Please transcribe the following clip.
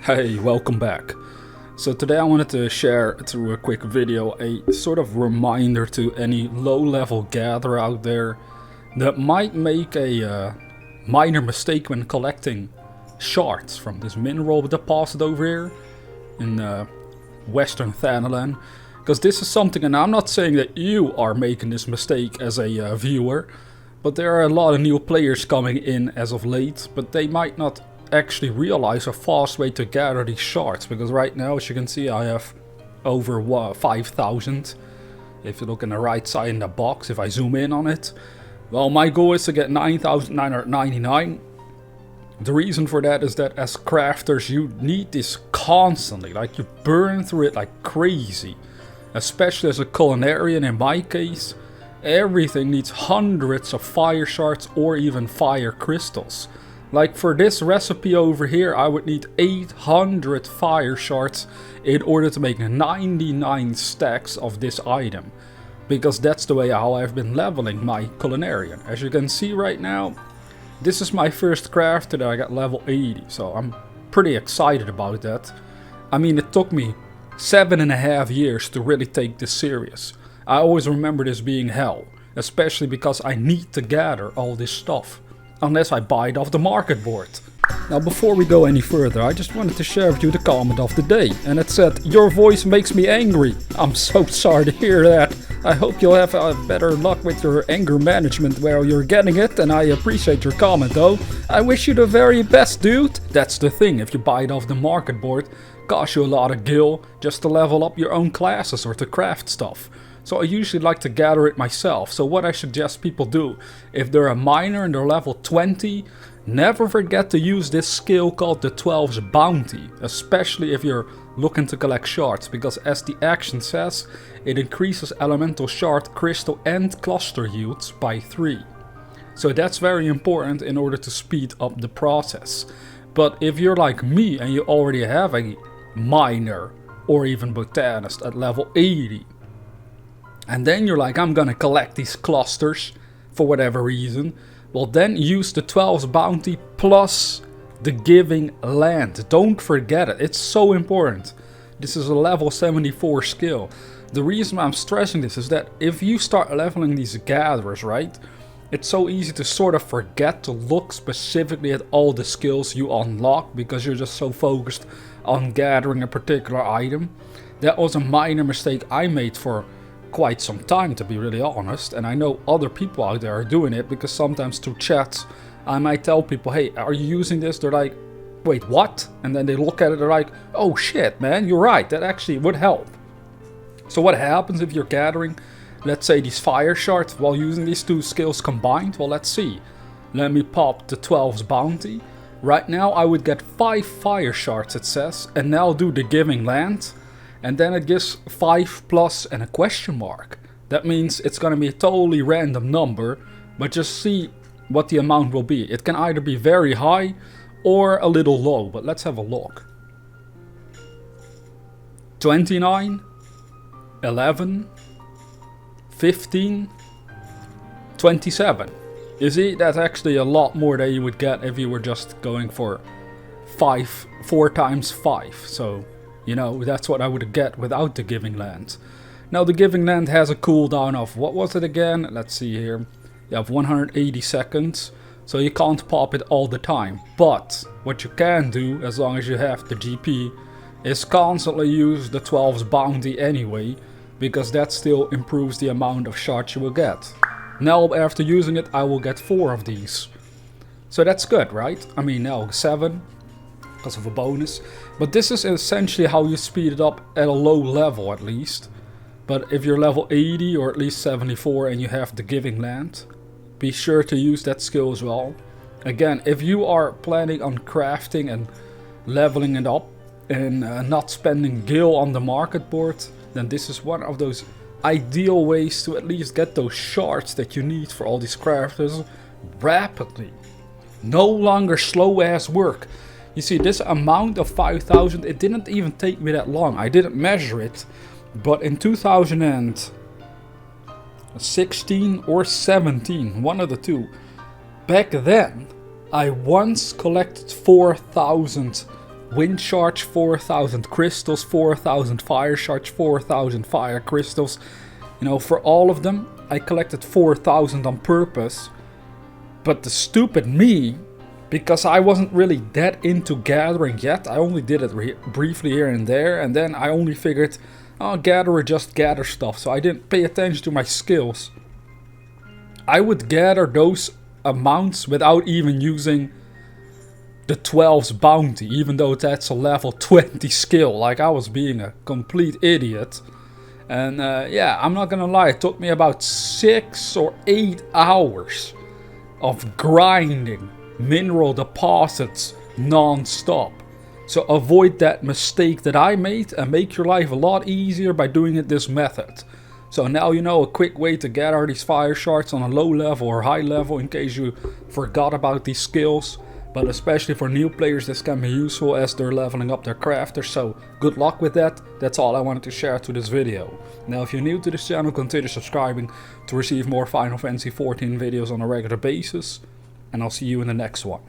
Hey, welcome back. So today I wanted to share through a quick video a sort of reminder to any low-level gatherer out there that might make a minor mistake when collecting shards from this mineral deposit over here in Western Thanalan. Because this is something, and I'm not saying that you are making this mistake as a viewer, but there are a lot of new players coming in as of late, but they might not actually realize a fast way to gather these shards, because right now, as you can see, I have over 5,000. If you look on the right side in the box, if I zoom in on it, well, my goal is to get 9,999. The reason for that is that as crafters, you need this constantly, like you burn through it like crazy. Especially as a culinarian, in my case, everything needs hundreds of fire shards or even fire crystals. Like for this recipe over here, I would need 800 fire shards in order to make 99 stacks of this item. Because that's the way how I've been leveling my culinarian. As you can see right now, this is my first craft that I got level 80. So I'm pretty excited about that. I mean, it took me 7.5 years to really take this serious. I always remember this being hell. Especially because I need to gather all this stuff. Unless I buy it off the market board. Now before we go any further, I just wanted to share with you the comment of the day. And it said, "Your voice makes me angry." I'm so sorry to hear that. I hope you'll have better luck with your anger management while you're getting it. And I appreciate your comment though. I wish you the very best, dude. That's the thing, if you buy it off the market board, costs you a lot of gil just to level up your own classes or to craft stuff. So I usually like to gather it myself. So what I suggest people do, if they're a miner and they're level 20, never forget to use this skill called the 12's bounty. Especially if you're looking to collect shards, because as the action says, it increases elemental shard, crystal and cluster yields by 3. So that's very important in order to speed up the process. But if you're like me and you already have a miner or even botanist at level 80, and then you're like, I'm gonna collect these clusters for whatever reason. Well, then use the 12's bounty plus the giving land. Don't forget it. It's so important. This is a level 74 skill. The reason I'm stressing this is that if you start leveling these gatherers, right? It's so easy to sort of forget to look specifically at all the skills you unlock because you're just so focused on gathering a particular item. That was a minor mistake I made for quite some time, to be really honest, and I know other people out there are doing it, because sometimes through chats I might tell people, hey, are you using this? They're like, wait, what? And then they look at it, they're like, oh shit, man, you're right, that actually would help. So what happens if you're gathering, let's say, these fire shards while using these two skills combined? Well, let's see. Let me pop the 12's bounty. Right now I would get 5 fire shards, it says, and now do the giving land. And then it gives 5 plus and a question mark. That means it's gonna be a totally random number, but just see what the amount will be. It can either be very high or a little low, but let's have a look. 29, 11, 15, 27. You see, that's actually a lot more than you would get if you were just going for 4 times 5. So, you know, that's what I would get without the giving land. Now the giving land has a cooldown of, what was it again? Let's see here. You have 180 seconds. So you can't pop it all the time. But what you can do, as long as you have the GP, is constantly use the 12's bounty anyway. Because that still improves the amount of shards you will get. Now after using it, I will get 4 of these. So that's good, right? I mean, now 7. Because of a bonus. But this is essentially how you speed it up at a low level, at least. But if you're level 80 or at least 74 and you have the giving land, be sure to use that skill as well. Again, if you are planning on crafting and leveling it up and not spending gil on the market board, then this is one of those ideal ways to at least get those shards that you need for all these crafters rapidly. No longer slow ass work. You see, this amount of 5,000, it didn't even take me that long. I didn't measure it, but in 2016 or 17, one of the two, back then, I once collected 4,000 wind shards, 4,000 crystals, 4,000 fire shards, 4,000 fire crystals. You know, for all of them, I collected 4,000 on purpose. But the stupid me, because I wasn't really that into gathering yet, I only did it briefly here and there, and then I only figured, oh, gatherer just gather stuff, so I didn't pay attention to my skills. I would gather those amounts without even using the 12's bounty, even though that's a level 20 skill. Like, I was being a complete idiot. And yeah, I'm not gonna lie, it took me about 6 or 8 hours of grinding mineral deposits non-stop. So avoid that mistake that I made and make your life a lot easier by doing it this method. So now you know a quick way to gather these fire shards on a low level or high level in case you forgot about these skills. But especially for new players, this can be useful as they're leveling up their crafters. So good luck with that. That's all I wanted to share to this video. Now if you're new to this channel, consider subscribing to receive more Final Fantasy XIV videos on a regular basis. And I'll see you in the next one.